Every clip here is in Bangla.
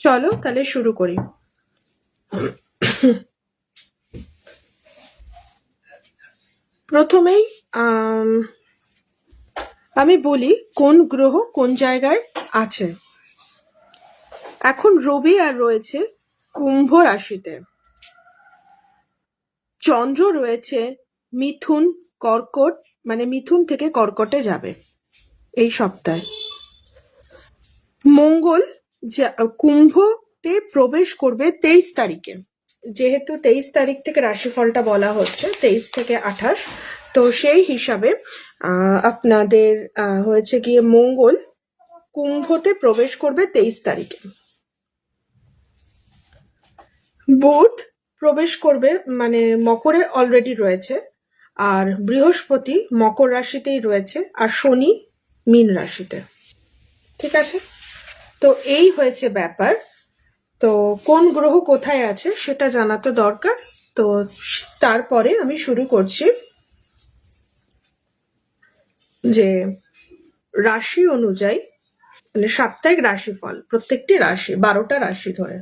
চলো তাহলে শুরু করি। প্রথমেই আমি বলি কোন গ্রহ কোন জায়গায় আছে। এখন রবি আর রয়েছে কুম্ভ রাশিতে, চন্দ্র রয়েছে মিথুন কর্কট, মানে মিথুন থেকে কর্কটে যাবে এই সপ্তাহে। মঙ্গল কুম্ভতে প্রবেশ করবে 23 তারিখে, যেহেতু 23 তারিখ থেকে রাশিফলটা বলা হচ্ছে 23 থেকে 28, তো সেই হিসাবে আপনাদের হয়েছে গিয়ে মঙ্গল কুম্ভতে প্রবেশ করবে 23 তারিখে। বুধ প্রবেশ করবে, মানে মকরে অলরেডি রয়েছে, আর বৃহস্পতি মকর রাশিতেই রয়েছে, আর শনি মীন রাশিতে। ঠিক আছে, তো এই হয়েছে ব্যাপার। তো কোন গ্রহ কোথায় আছে সেটা জানা তো দরকার। তো তারপরে আমি শুরু করছি যে রাশি অনুযায়ী, মানে সাপ্তাহিক রাশিফল, প্রত্যেকটি রাশি 12টা রাশি ধরে।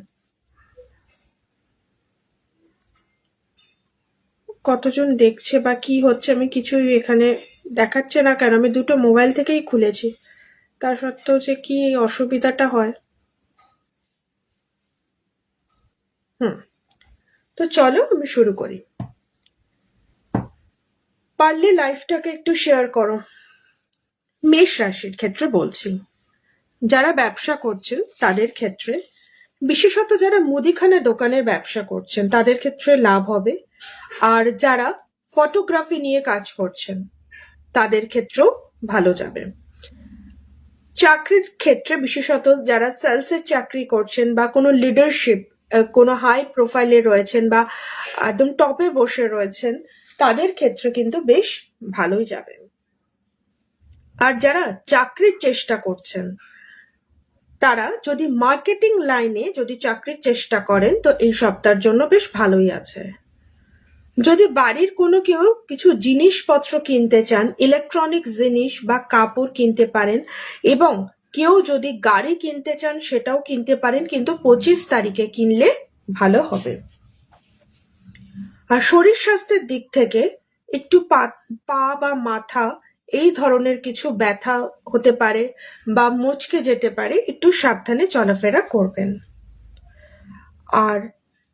কতজন দেখছে বা কি হচ্ছে আমি কিছুই এখানে দেখাচ্ছে না কেন, আমি দুটো মোবাইল থেকেই খুলেছি, তা সত্ত্বেও যে কি অসুবিধাটা হয়। তো চলো আমি শুরু করি। পারলে লাইফটাকে একটু শেয়ার করো। মেষ রাশির ক্ষেত্রে বলছি, যারা ব্যবসা করছেন তাদের ক্ষেত্রে, বিশেষত যারা মুদিখানা দোকানের ব্যবসা করছেন তাদের ক্ষেত্রে লাভ হবে, আর যারা ফটোগ্রাফি নিয়ে কাজ করছেন তাদের ক্ষেত্রেও ভালো যাবে। চাকরির ক্ষেত্রে বিশেষত যারা সেলসের চাকরি করছেন বা কোনো লিডারশিপ, কোনো হাই প্রোফাইলে রয়েছেন বা একদম টপে বসে রয়েছেন তাদের ক্ষেত্রে কিন্তু বেশ ভালোই যাবে। আর যারা চাকরির চেষ্টা করছেন তারা যদি মার্কেটিং লাইনে যদি চাকরির চেষ্টা করেন তো এই সপ্তাহের জন্য বেশ ভালোই আছে। যদি বাড়ির কোনো কেউ কিছু জিনিসপত্র কিনতে চান, ইলেকট্রনিক জিনিস বা কাপড় কিনতে পারেন, এবং কেউ যদি গাড়ি কিনতে চান সেটাও কিনতে পারেন, কিন্তু 25 তারিখে কিনলে ভালো হবে। আর শরীর স্বাস্থ্যের দিক থেকে একটু পা বা মাথা এই ধরনের কিছু ব্যথা হতে পারে বা মুচকে যেতে পারে, একটু সাবধানে চলাফেরা করবেন। আর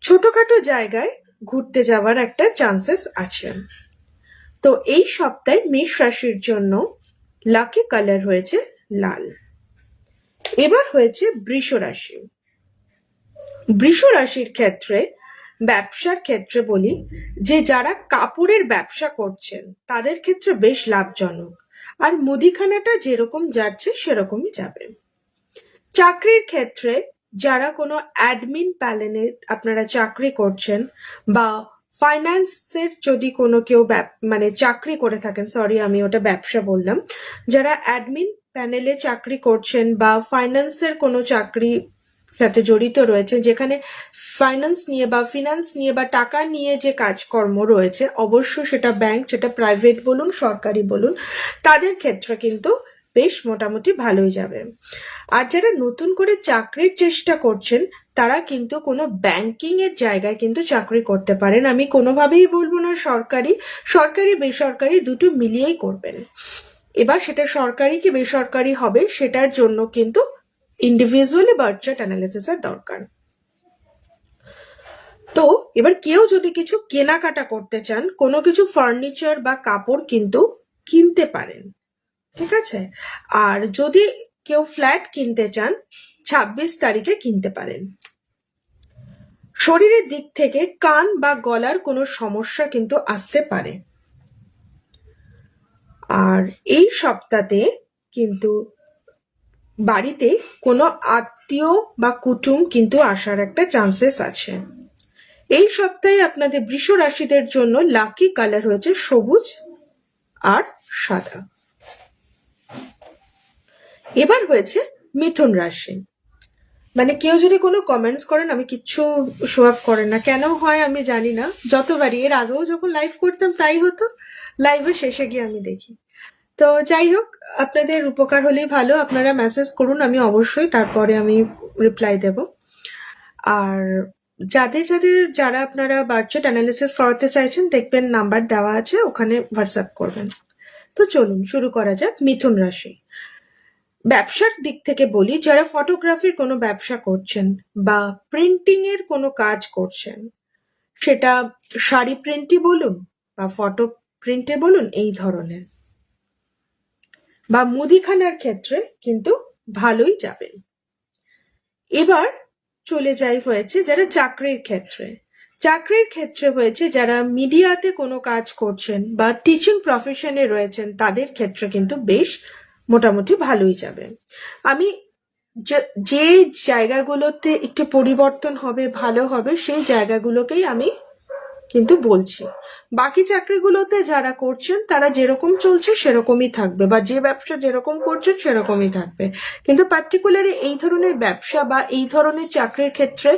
ছোটখাটো জায়গায় ঘুরতে যাওয়ার একটা চান্সেস আছে। তো এই সপ্তাহে মেষ রাশির জন্য লাকি কালার হয়েছে লাল। এবার হয়েছে বৃষ রাশি। বৃষ রাশির ক্ষেত্রে ব্যবসার ক্ষেত্রে বলি যে যারা কাপড়ের ব্যবসা করছেন তাদের ক্ষেত্রে বেশ লাভজনক, আর মুদিখানাটা যেরকম যাচ্ছে সেরকমই যাবে। চাকরির ক্ষেত্রে যারা কোনো অ্যাডমিন প্যানেলে আপনারা চাকরি করছেন বা ফাইন্যান্সের যদি কোনো কেউ মানে চাকরি করে থাকেন, সরি আমি ওটা ব্যবসা বললাম, যারা অ্যাডমিন প্যানেলে চাকরি করছেন বা ফাইন্যান্সের কোনো চাকরি সাথে জড়িত রয়েছে, যেখানে ফাইন্যান্স নিয়ে বা টাকা নিয়ে যে কাজকর্ম রয়েছে, অবশ্যই সেটা ব্যাংক, সেটা প্রাইভেট বলুন সরকারি বলুন, তাদের ক্ষেত্রে কিন্তু বেশ মোটামুটি ভালোই যাবে। আর যারা নতুন করে চাকরির চেষ্টা করছেন তারা কিন্তু কোনো ব্যাংকিং এর জায়গায় কিন্তু চাকরি করতে পারেন। আমি কোনোভাবেই বলবো না সরকারি বেসরকারি দুটো মিলিয়েই করবেন। এবার সেটা সরকারি কি বেসরকারি হবে সেটার জন্য কিন্তু ইন্ডিভিজুয়ালি বার্থ চার্ট অ্যানালিসিসের দরকার। তো এবার কেউ যদি কিছু কেনাকাটা করতে চান, কোনো কিছু ফার্নিচার বা কাপড় কিন্তু কিনতে পারেন। ঠিক আছে, আর যদি কেউ ফ্ল্যাট কিনতে চান 26 তারিখে কিনতে পারেন। শরীরের দিক থেকে কান বা গলার কোনো সমস্যা কিন্তু আসতে পারে। আর এই সপ্তাহে কিন্তু বাড়িতে কোনো আত্মীয় বা কুটুম কিন্তু আসার একটা চান্সেস আছে। এই সপ্তাহে আপনাদের বৃষ রাশিদের জন্য লাকি কালার হয়েছে সবুজ আর সাদা। এবার হয়েছে মিথুন রাশি। মানে কেউ যদি কোনো কমেন্টস করেন আমি কিচ্ছু শো আপ করেন না, কেন হয় আমি জানি না, যতবারই এর আগেও যখন লাইভ করতাম তাই হতো, লাইভের শেষে গিয়ে আমি দেখি। তো যাই হোক, আপনাদের উপকার হলেই ভালো, আপনারা মেসেজ করুন, আমি অবশ্যই তারপরে আমি রিপ্লাই দেব। আর যারা আপনারা বার্থ অ্যানালিসিস করাতে চাইছেন, দেখবেন নাম্বার দেওয়া আছে, ওখানে হোয়াটসঅ্যাপ করবেন। তো চলুন শুরু করা যাক। মিথুন রাশি। ব্যবসার দিক থেকে বলি, যারা ফটোগ্রাফির কোনো ব্যবসা করছেন বা প্রিন্টিং এর কোনো কাজ করছেন, সেটা শাড়ি প্রিন্টই বলুন বা ফটো প্রিন্টে বলুন, এই ধরনের, বা মুদিখানার ক্ষেত্রে কিন্তু ভালোই যাবেন। এবার চলে যাই হয়েছে যারা চাকরির ক্ষেত্রে হয়েছে যারা মিডিয়াতে কোনো কাজ করছেন বা টিচিং প্রফেশনে রয়েছেন, তাদের ক্ষেত্রে কিন্তু বেশ মোটামুটি ভালোই যাবে। আমি যে জায়গাগুলোতে একটু পরিবর্তন হবে, ভালো হবে, সেই জায়গাগুলোকেই আমি কিন্তু বলছি। বাকি চাকরিগুলোতে যারা করছেন তারা যেরকম চলছে সেরকমই থাকবে, বা যে ব্যবসা যেরকম করছেন সেরকমই থাকবে। কিন্তু পার্টিকুলারলি এই ধরনের ব্যবসা বা এই ধরনের চাকরির ক্ষেত্রে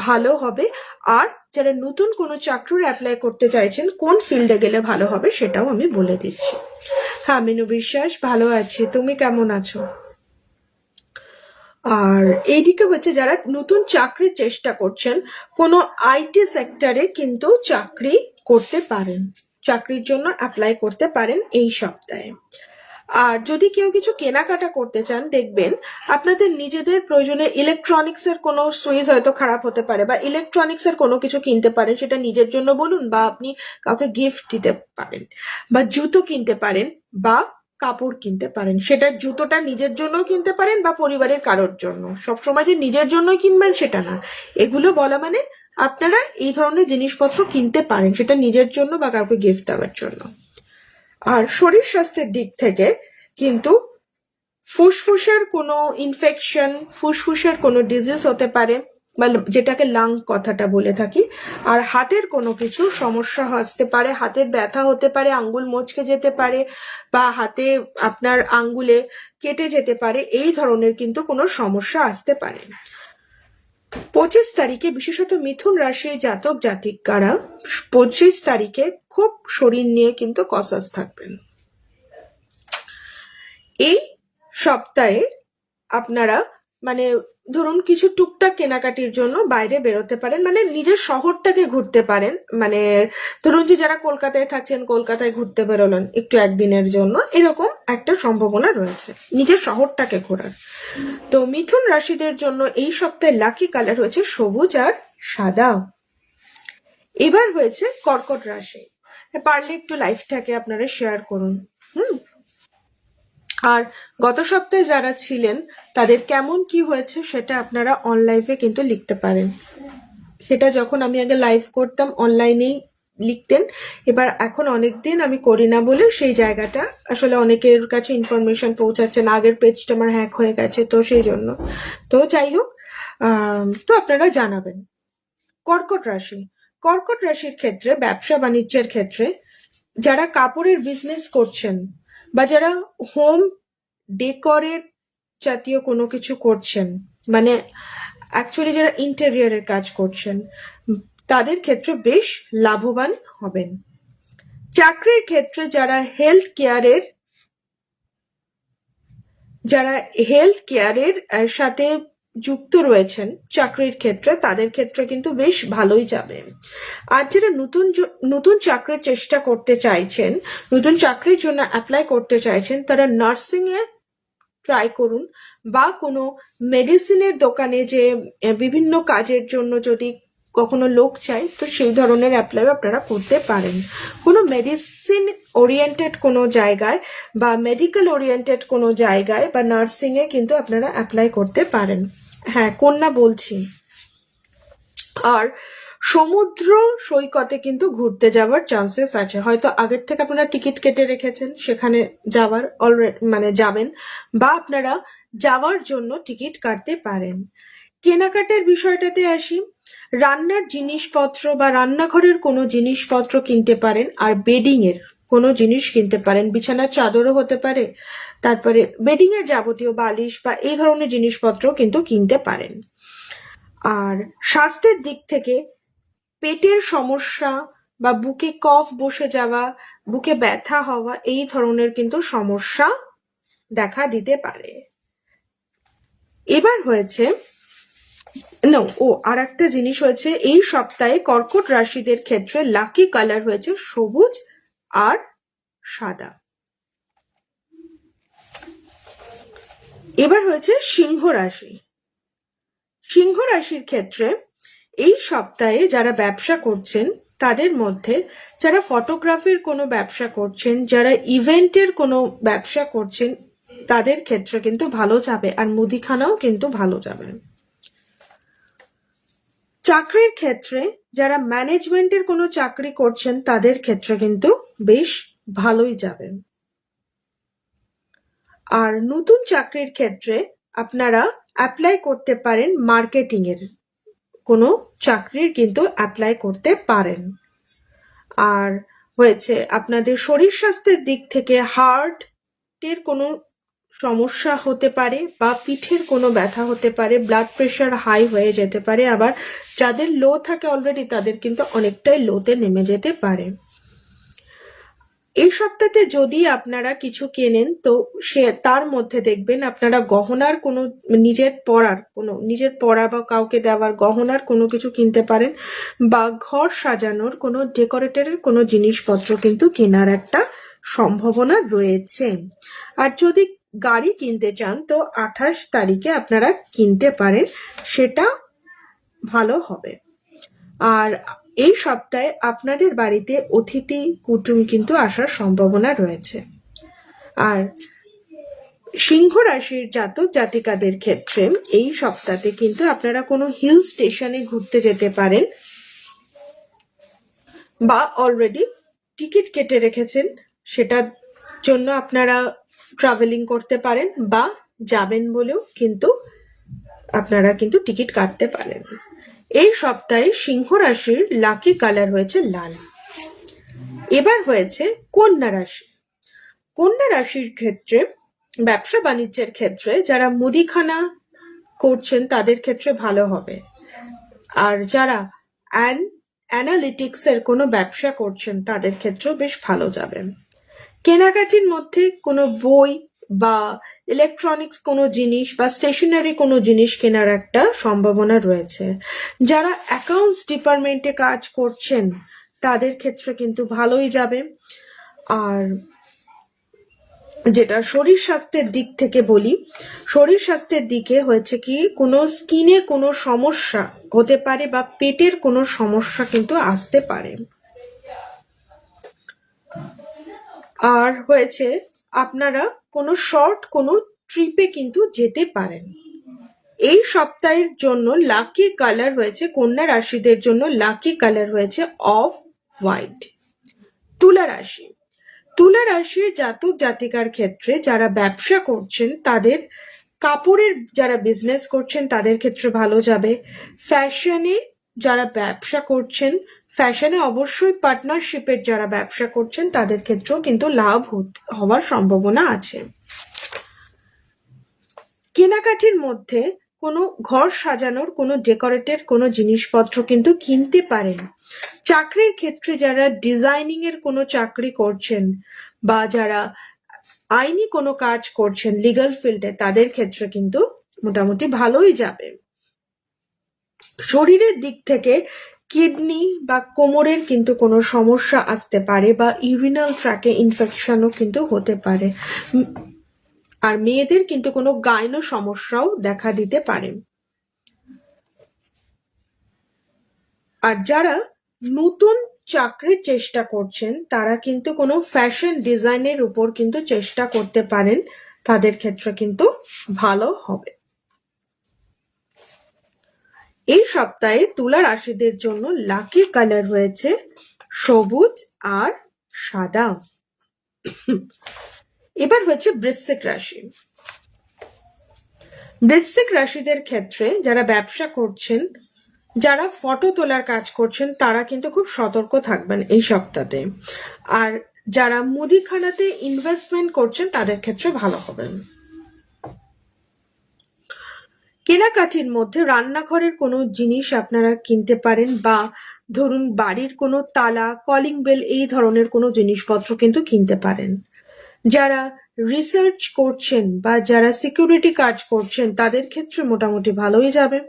ভালো হবে। আর যারা নতুন কোনো চাকরির অ্যাপ্লাই করতে চাইছেন, কোন ফিল্ডে গেলে ভালো হবে সেটাও আমি বলে দিচ্ছি। হ্যাঁ, মিনু বিশ্বাস, ভালো আছি, তুমি কেমন আছো? আর এইদিকে হচ্ছে যারা নতুন চাকরির চেষ্টা করছেন, কোনো আইটি সেক্টরে কিন্তু চাকরি করতে পারেন, চাকরির জন্য অ্যাপ্লাই করতে পারেন এই সপ্তাহে। আর যদি কেউ কিছু কেনাকাটা করতে চান, দেখবেন আপনাদের নিজেদের প্রয়োজনে ইলেকট্রনিক্স এর কোনো সুইচ হয়তো খারাপ হতে পারে, বা ইলেকট্রনিক্স এর কোনো কিছু কিনতে পারেন, সেটা নিজের জন্য বলুন বা আপনি কাউকে গিফট দিতে পারেন, বা জুতো কিনতে পারেন বা কাপড় কিনতে পারেন। সেটা জুতোটা নিজের জন্য কিনতে পারেন বা পরিবারের কারোর জন্য। সবসময় যে নিজের জন্যই কিনবেন সেটা না। এগুলো বলা মানে আপনারা এই ধরনের জিনিসপত্র কিনতে পারেন, সেটা নিজের জন্য বা কাউকে গিফট দেওয়ার জন্য। আর শরীর স্বাস্থ্যের দিক থেকে কিন্তু ফুসফুসের কোনো ইনফেকশন, ফুসফুসের কোনো ডিজিজ হতে পারে, বা যেটাকে লাং কথাটা বলে থাকি। আর হাতের কোনো কিছু সমস্যা আসতে পারে, হাতের ব্যথা হতে পারে, আঙ্গুল মচকে যেতে পারে, বা হাতে আপনার আঙ্গুলে কেটে যেতে পারে, এই ধরনের কিন্তু কোনো সমস্যা আসতে পারে। 25 তারিখে বিশেষত মিথুন রাশির জাতক জাতিকারা 25 তারিখে খুব শরীর নিয়ে কিন্তু কসাস থাকবেন। এই সপ্তাহে আপনারা মানে ধরুন কিছু টুকটাক কেনাকাটির জন্য বাইরে বেরোতে পারেন, মানে নিজের শহরটাকে ঘুরতে পারেন। মানে ধরুন যে যারা কলকাতায় থাকছেন, কলকাতায় ঘুরতে বেরোলেন একটু একদিনের জন্য, এরকম একটা সম্ভাবনা রয়েছে নিজের শহরটাকে ঘোরার। তো মিথুন রাশিদের জন্য এই সপ্তাহে লাকি কালার হয়েছে সবুজ আর সাদা। এবার হয়েছে কর্কট রাশি। পারলে একটু লাইফটাকে আপনারা শেয়ার করুন। আর গত সপ্তাহে যারা ছিলেন তাদের কেমন কি হয়েছে সেটা আপনারা অনলাইভে কিন্তু লিখতে পারেন। সেটা যখন আমি আগে লাইভ করতাম অনলাইনেই লিখতেন, এবার এখন অনেকদিন আমি করি না বলে সেই জায়গাটা আসলে অনেকের কাছে ইনফরমেশন পৌঁছাচ্ছে না, আগের পেজটা আমার হ্যাক হয়ে গেছে, তো সেই জন্য। তো যাই হোক, তো আপনারা জানাবেন। কর্কট রাশির ক্ষেত্রে, ব্যবসা বাণিজ্যের ক্ষেত্রে যারা কাপড়ের বিজনেস করছেন বা যারা হোম ডেকরের জাতীয় কোনো কিছু করছেন, মানে অ্যাকচুয়ালি যারা ইন্টেরিয়রের কাজ করছেন, তাদের ক্ষেত্রে বেশ লাভবান হবেন। চাকরির ক্ষেত্রে যারা হেলথ কেয়ারের সাথে যুক্ত রয়েছেন চাকরির ক্ষেত্রে, তাদের ক্ষেত্রে কিন্তু বেশ ভালোই যাবে। আর যারা নতুন চাকরির চেষ্টা করতে চাইছেন, নতুন চাকরির জন্য অ্যাপ্লাই করতে চাইছেন, তারা নার্সিং এ ট্রাই করুন, বা কোনো মেডিসিনের দোকানে যে বিভিন্ন কাজের জন্য যদি কখনো লোক চাই, তো সেই ধরনের অ্যাপ্লাই আপনারা করতে পারেন। কোনো মেডিসিন ওরিয়েন্টেড কোনো জায়গায় বা মেডিকেল ওরিয়েন্টেড কোনো জায়গায় বা নার্সিং এ কিন্তু আপনারা অ্যাপ্লাই করতে পারেন। হ্যাঁ, কন্যা বলছি। আর সমুদ্র সৈকতে কিন্তু ঘুরতে যাওয়ার চান্সেস আছে, হয়তো আগের থেকে আপনারা টিকিট কেটে রেখেছেন, সেখানে যাওয়ার মানে যাবেন, বা আপনারা যাওয়ার জন্য টিকিট কাটতে পারেন। কেনাকাটার বিষয়টাতে আসি, রান্নার জিনিসপত্র বা রান্নাঘরের কোনো জিনিসপত্র কিনতে পারেন, আর বেডিং এর কোনো জিনিস কিনতে পারেন, বিছানার চাদরও হতে পারে, তারপরে বেডিং এর যাবতীয় বালিশ বা এই ধরনের জিনিসপত্র কিন্তু কিনতে পারেন। আর স্বাস্থ্যের দিক থেকে পেটের সমস্যা বা বুকে কফ বসে যাওয়া, বুকে ব্যথা হওয়া, এই ধরনের কিন্তু সমস্যা দেখা দিতে পারে। এবার হয়েছে আর একটা জিনিস হয়েছে, এই সপ্তাহে কর্কট রাশিদের ক্ষেত্রে লাকি কালার হয়েছে সবুজ আর সাদা। এবার হয়েছে সিংহ রাশি। সিংহ রাশির ক্ষেত্রে এই সপ্তাহে যারা ব্যবসা করছেন তাদের মধ্যে, যারা ফটোগ্রাফির কোনো ব্যবসা করছেন, যারা ইভেন্টের কোনো ব্যবসা করছেন, তাদের ক্ষেত্রে কিন্তু ভালো যাবে, আর মুদিখানাও কিন্তু ভালো যাবে। চাকরির ক্ষেত্রে যারা ম্যানেজমেন্টের কোনো চাকরি করছেন তাদের ক্ষেত্রে কিন্তু বেশ ভালোই যাবে। আর নতুন চাকরির ক্ষেত্রে আপনারা অ্যাপ্লাই করতে পারেন, মার্কেটিং এর কোনো চাকরির কিন্তু অ্যাপ্লাই করতে পারেন। আর হয়েছে আপনাদের শরীর স্বাস্থ্যের দিক থেকে হার্টের কোনো সমস্যা হতে পারে, বা পিঠের কোনো ব্যথা হতে পারে, ব্লাড প্রেশার হাই হয়ে যেতে পারে, আবার যাদের লো থাকে অলরেডি তাদের কিন্তু অনেকটাই লোতে নেমে যেতে পারে। এই সপ্তাহে যদি আপনারা কিছু কেনেন তো তার মধ্যে দেখবেন আপনারা গহনার কোনো নিজের পরা বা কাউকে দেওয়ার গহনার কোনো কিছু কিনতে পারেন, বা ঘর সাজানোর কোনো ডেকোরেটরের কোনো জিনিসপত্র কিন্তু কেনার একটা সম্ভাবনা রয়েছে। আর যদি গাড়ি কিনতে চান তো 28 তারিখে আপনারা কিনতে পারেন, সেটা ভালো হবে। আর এই সপ্তাহে আপনাদের বাড়িতে অতিথি কুটুম কিন্তু আসার সম্ভাবনা রয়েছে। আর সিংহ রাশির জাতক জাতিকাদের ক্ষেত্রে এই সপ্তাহে কিন্তু আপনারা কোনো হিল স্টেশনে ঘুরতে যেতে পারেন, বা অলরেডি টিকিট কেটে রেখেছেন সেটার জন্য আপনারা ট্রাভেলিং করতে পারেন, বা যাবেন বলেও কিন্তু আপনারা কিন্তু টিকিট কাটতে পারেন। এই সপ্তাহে সিংহ রাশির লাকি কালার হয়েছে লাল। এবার হয়েছে কন্যা রাশি। কন্যা রাশির ক্ষেত্রে ব্যবসা বাণিজ্যের ক্ষেত্রে যারা মুদিখানা করছেন তাদের ক্ষেত্রে ভালো হবে। আর যারা অ্যানালিটিক্স এর কোনো ব্যবসা করছেন তাদের ক্ষেত্রেও বেশ ভালো যাবে। কেনাকাটির মধ্যে কোনো বই বা ইলেকট্রনিক্স কোনো জিনিস বা স্টেশনারি কোনো জিনিস কেনার একটা সম্ভাবনা রয়েছে। যারা অ্যাকাউন্টস ডিপার্টমেন্টে কাজ করছেন তাদের ক্ষেত্রে কিন্তু ভালোই যাবে। আর যেটা শরীর স্বাস্থ্যের দিক থেকে বলি, শরীর স্বাস্থ্যের দিকে হয়েছে কি কোনো স্কিনে কোনো সমস্যা হতে পারে, বা পেটের কোনো সমস্যা কিন্তু আসতে পারে। আর হয়েছে আপনারা কোনো শর্ট কোনো ট্রিপে কিন্তু যেতে পারেন। এই সপ্তাহের জন্য লাকি কালার হয়েছে কন্যা রাশিদের জন্য লাকি কালার হয়েছে অফ হোয়াইট। তুলা রাশি। তুলা রাশির জাতক জাতিকার ক্ষেত্রে যারা ব্যবসা করছেন তাদের, কাপড়ের যারা বিজনেস করছেন তাদের ক্ষেত্রে ভালো যাবে। ফ্যাশনে যারা ব্যবসা করছেন, ফ্যাশনে অবশ্যই পার্টনারশিপের যারা ব্যবসা করছেন তাদের ক্ষেত্রেও কিন্তু লাভ হওয়ার সম্ভাবনা আছে। কেনাকাটির মধ্যে কোনো ঘর সাজানোর কোনো ডেকোরেটের কোনো জিনিসপত্র কিন্তু কিনতে পারেন। চাকরির ক্ষেত্রে যারা ডিজাইনিং এর কোনো চাকরি করছেন, বা যারা আইনি কোনো কাজ করছেন লিগ্যাল ফিল্ডে, তাদের ক্ষেত্রে কিন্তু মোটামুটি ভালোই যাবে। শরীরের দিক থেকে কিডনি বা কোমরের কিন্তু কোনো সমস্যা আসতে পারে, বা ইউরিনাল ট্র্যাকে ইনফেকশনও কিন্তু হতে পারে। আর মেয়েদের কিন্তু কোনো গাইনো সমস্যাও দেখা দিতে পারে। আর যারা নতুন চাকরির চেষ্টা করছেন তারা কিন্তু কোনো ফ্যাশন ডিজাইনের উপর কিন্তু চেষ্টা করতে পারেন, তাদের ক্ষেত্রে কিন্তু ভালো হবে। এই সপ্তাহে তুলা রাশিদের জন্য লাকি কালার হয়েছে সবুজ আর সাদা। এবার হচ্ছে বৃশ্চিক রাশি। বৃশ্চিক রাশিদের ক্ষেত্রে যারা ব্যবসা করছেন, যারা ফটো তোলার কাজ করছেন তারা কিন্তু খুব সতর্ক থাকবেন এই সপ্তাহে। আর যারা মুদিখানাতে ইনভেস্টমেন্ট করছেন তাদের ক্ষেত্রে ভালো হবেন। কেনাকাটির মধ্যে রান্নাঘরের কোনো জিনিস আপনারা কিনতে পারেন, বা ধরুন বাড়ির কোনো তালা, কলিং বেল, এই ধরনের কোনো জিনিসপত্র কিন্তু কিনতে পারেন। যারা রিসার্চ করছেন বা যারা সিকিউরিটি কাজ করছেন তাদের ক্ষেত্রে মোটামুটি ভালোই যাবে।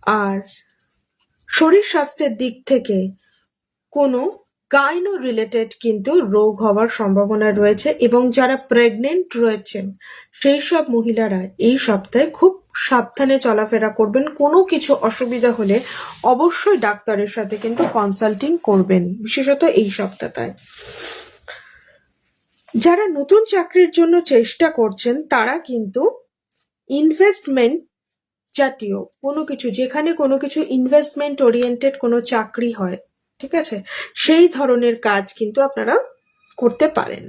আর শরীর স্বাস্থ্যের দিক থেকে কোনো গাইনো রিলেটেড কিন্তু রোগ হওয়ার সম্ভাবনা রয়েছে, এবং যারা প্রেগনেন্ট রয়েছেন সেই সব মহিলারা এই সপ্তাহে খুব সাবধানে চলাফেরা করবেন। কোনো কিছু অসুবিধা হলে অবশ্যই ডাক্তারের সাথে কিন্তু কনসাল্টিং করবেন, বিশেষত এই সপ্তাহটায়। যারা নতুন চাকরির জন্য চেষ্টা করছেন তারা কিন্তু ইনভেস্টমেন্ট জাতীয় কোনো কিছু, যেখানে কোনো কিছু ইনভেস্টমেন্ট ওরিয়েন্টেড কোনো চাকরি হয়, ঠিক আছে, সেই ধরনের কাজ কিন্তু আপনারা করতে পারেন।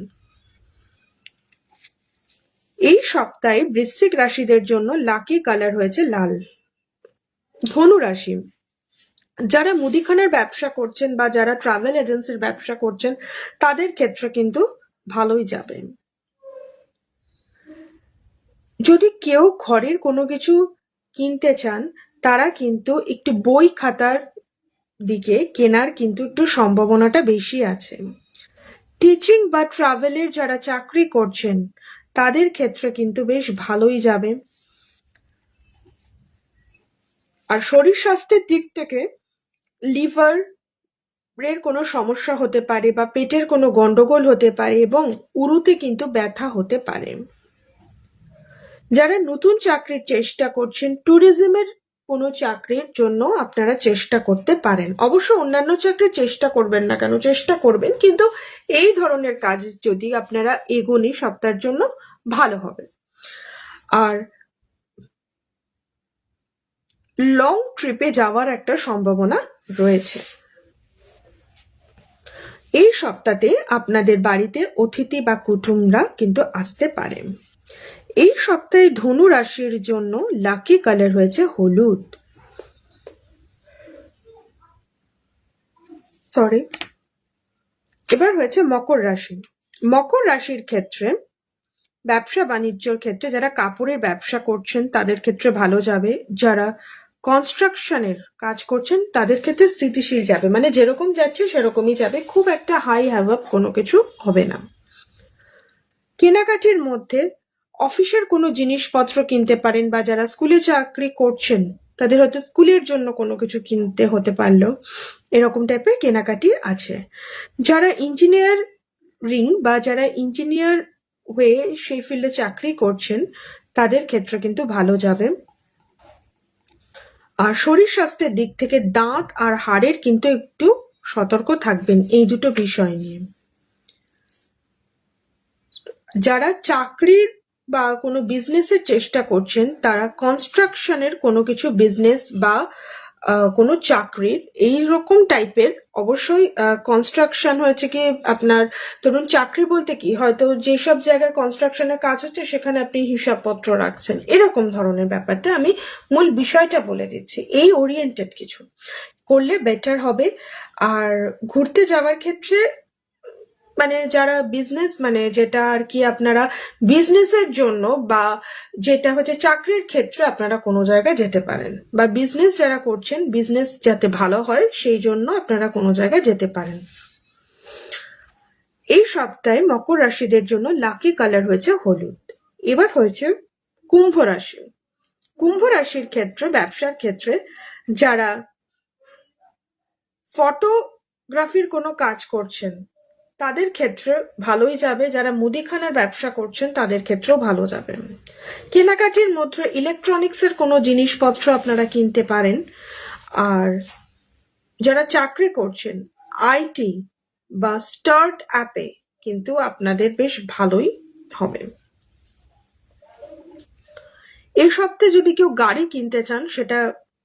এই সপ্তাহে বৃশ্চিক রাশিদের জন্য লাকি কালার হয়েছে লাল। ধনু রাশি, যারা মুদিখানার ব্যবসা করছেন বা যারা ট্রাভেল এজেন্সির ব্যবসা করছেন তাদের ক্ষেত্রে কিন্তু ভালোই যাবে। যদি কেউ ঘরের কোনো কিছু কিনতে চান তারা কিন্তু একটু বই খাতার দিকে কেনার কিন্তু একটু সম্ভাবনাটা বেশি আছে। টিচিং বা ট্রাভেলের যারা চাকরি করছেন তাদের ক্ষেত্রে কিন্তু বেশ ভালোই যাবে। আর শরীর স্বাস্থ্যের দিক থেকে লিভার এর কোনো সমস্যা হতে পারে বা পেটের কোনো গন্ডগোল হতে পারে এবং উরুতে কিন্তু ব্যথা হতে পারে। যারা নতুন চাকরির চেষ্টা করছেন, ট্যুরিজমের কোনো চাকরির জন্য আপনারা চেষ্টা করতে পারেন। অবশ্য অন্যান্য চাকরির চেষ্টা করবেন না কেন, চেষ্টা করবেন, কিন্তু এই ধরনের কাজ যদি আপনারা এগোনি সপ্তাহের জন্য ভালো হবে। আর লং ট্রিপে যাওয়ার একটা সম্ভাবনা রয়েছে। এই সপ্তাহে আপনাদের বাড়িতে অতিথি বা কুটুমরা কিন্তু আসতে পারে। এই সপ্তাহে ধনু রাশির জন্য লাকি কালার হয়েছে হলুদ। এবার হয়েছে মকর রাশি। মকর রাশির ক্ষেত্রে ব্যবসা বাণিজ্যর ক্ষেত্রে যারা কাপড়ের ব্যবসা করছেন তাদের ক্ষেত্রে ভালো যাবে। যারা কনস্ট্রাকশনের কাজ করছেন তাদের ক্ষেত্রে স্থিতিশীল যাবে, মানে যেরকম যাচ্ছে সেরকমই যাবে, খুব একটা হাই হ্যাভআপ কোনো কিছু হবে না। কেনাকাটির মধ্যে অফিসের কোনো জিনিসপত্র কিনতে পারেন, বা যারা স্কুলে চাকরি করছেন তাদের হয়তো স্কুলের জন্য কোনো কিছু কিনতে হতে পারলো, এরকম টাইপের কেনাকাটি আছে। যারা ইঞ্জিনিয়ারিং বা যারা ইঞ্জিনিয়ার হয়ে সেই ফিল্ডে চাকরি করছেন তাদের ক্ষেত্রে কিন্তু ভালো যাবে। আর শরীর স্বাস্থ্যের দিক থেকে দাঁত আর হাড়ের কিন্তু একটু সতর্ক থাকবেন এই দুটো বিষয় নিয়ে। যারা চাকরির বা কোনো বিজনেসের চেষ্টা করছেন তারা কনস্ট্রাকশনের কোনো কিছু বিজনেস বা কোনো চাকরির এই রকম টাইপের, অবশ্যই কনস্ট্রাকশন হয়েছে কি আপনার, ধরুন চাকরি বলতে কি, হয়তো যেসব জায়গায় কনস্ট্রাকশনের কাজ হচ্ছে সেখানে আপনি হিসাবপত্র রাখছেন, এরকম ধরনের ব্যাপারটা আমি মূল বিষয়টা বলে দিচ্ছি। এই ওরিয়েন্টেড কিছু করলে বেটার হবে। আর ঘুরতে যাওয়ার ক্ষেত্রে মানে যারা বিজনেস, মানে যেটা আর কি আপনারা বিজনেসের জন্য বা যেটা হচ্ছে চাকরির ক্ষেত্রে আপনারা কোনো জায়গায় যেতে পারেন, বা বিজনেস যারা করছেন বিজনেস যাতে ভালো হয় সেই জন্য আপনারা কোনো জায়গায় যেতে পারেন। এই সপ্তাহে মকর রাশিদের জন্য লাকি কালার হয়েছে হলুদ। এবার হয়েছে কুম্ভ রাশি। কুম্ভ রাশির ক্ষেত্রে ব্যবসার ক্ষেত্রে যারা ফটোগ্রাফির কোনো কাজ করছেন তাদের ক্ষেত্রে ভালোই যাবে। যারা মুদিখানার ব্যবসা করছেন তাদের ক্ষেত্রেও ভালো যাবে। কেনাকাটির মধ্যে ইলেকট্রনিক্সের কোনো জিনিসপত্র আপনারা কিনতে পারেন। আর যারা চাকরি করছেন আইটি বা স্টার্ট অ্যাপে কিন্তু আপনাদের বেশ ভালোই হবে। এই সপ্তাহে যদি কেউ গাড়ি কিনতে চান সেটা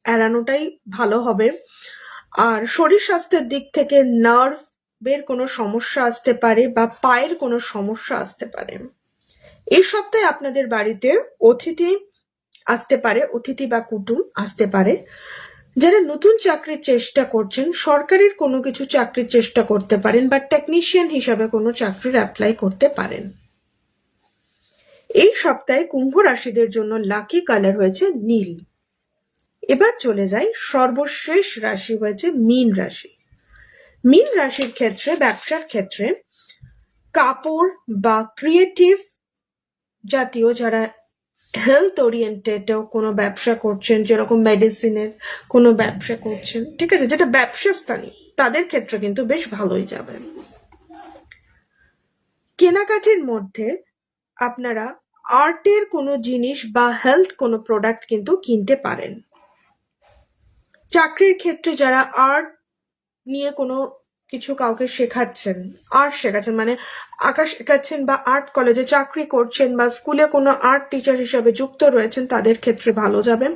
এড়ানোটাই ভালো হবে। আর শরীর স্বাস্থ্যের দিক থেকে নার্ভের কোনো সমস্যা আসতে পারে বা পায়ের কোনো সমস্যা আসতে পারে। এই সপ্তাহে আপনাদের বাড়িতে অতিথি আসতে পারে, অতিথি বা কুটুম আসতে পারে। যারা নতুন চাকরির চেষ্টা করছেন, সরকারের কোনো কিছু চাকরির চেষ্টা করতে পারেন বা টেকনিশিয়ান হিসাবে কোনো চাকরির অ্যাপ্লাই করতে পারেন। এই সপ্তাহে কুম্ভ রাশিদের জন্য লাকি কালার হয়েছে নীল। এবার চলে যাই সর্বশেষ রাশি হয়েছে মীন রাশি। মীন রাশির ক্ষেত্রে ব্যবসার ক্ষেত্রে কাপড় বা ক্রিয়েটিভ জাতীয় যারা হেলথ ওরিয়েন্টেডও কোনো ব্যবসা করছেন, যেরকম মেডিসিনের কোনো ব্যবসা করছেন, ঠিক আছে, যেটা ব্যবসা স্থানীয়, তাদের ক্ষেত্রে কিন্তু বেশ ভালোই যাবে। কেনাকাটির মধ্যে আপনারা আর্টের কোনো জিনিস বা হেলথ কোনো প্রোডাক্ট কিন্তু কিনতে পারেন। চাকরির ক্ষেত্রে যারা আর্ট নিয়ে কোনো কিছু কাউকে শেখাচ্ছেন, আর্ট শেখাচ্ছেন মানে আঁকা শেখাচ্ছেন, বা আর্ট কলেজে চাকরি করছেন, বা স্কুলে কোনো আর্ট টিচার হিসাবে যুক্ত রয়েছেন, তাদের ক্ষেত্রে ভালো যাবে।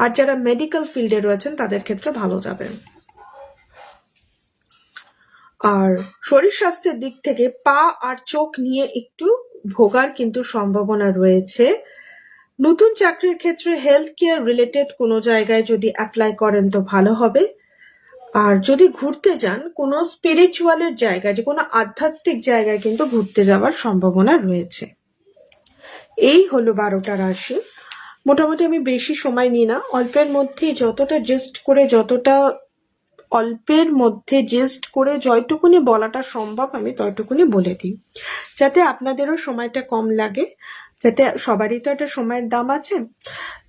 আর যারা মেডিকেল ফিল্ডে রয়েছেন তাদের ক্ষেত্রে ভালো যাবে। আর শরীর স্বাস্থ্যের দিক থেকে পা আর চোখ নিয়ে একটু ভোগার কিন্তু সম্ভাবনা রয়েছে। নতুন চাকরির ক্ষেত্রে হেলথ কেয়ার রিলেটেড কোনো জায়গায় যদি অ্যাপ্লাই করেন তো ভালো হবে। আর যদি ঘুরতে যান কোনো স্পিরিচুয়ালের জায়গায়, যে কোনো আধ্যাত্মিক জায়গায় কিন্তু ঘুরতে যাওয়ার সম্ভাবনা রয়েছে। এই হলো 12টা রাশি। মোটামুটি আমি বেশি সময় নিই না, অল্পের মধ্যেই যতটা অল্পের মধ্যে জেস্ট করে যতটুকুনি বলাটা সম্ভব আমি ততটুকুনি বলে দিই, যাতে আপনাদেরও সময়টা কম লাগে, যাতে সবারই তো একটা সময়ের দাম আছে।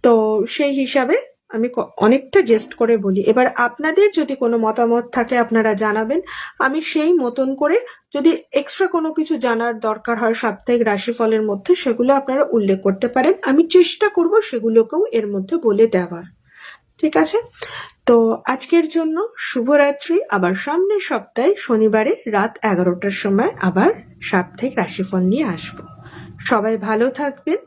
তো সেই হিসাবে আমি অনেকটা জেস্ট করে বলি। এবার আপনাদের যদি কোনো মতামত থাকে আপনারা জানাবেন, আমি সেই মতন করে যদি এক্সট্রা কোনো কিছু জানার দরকার হয় সাপ্তাহিক রাশিফলের মধ্যে, সেগুলো আপনারা উল্লেখ করতে পারেন, আমি চেষ্টা করব সেগুলোকেও এর মধ্যে বলে দেওয়ার। ঠিক আছে, তো আজকের জন্য শুভরাত্রি। আবার সামনের সপ্তাহে শনিবারে রাত 11টার সময় আবার সাপ্তাহিক রাশিফল নিয়ে আসবো। সবাই ভালো থাকবেন।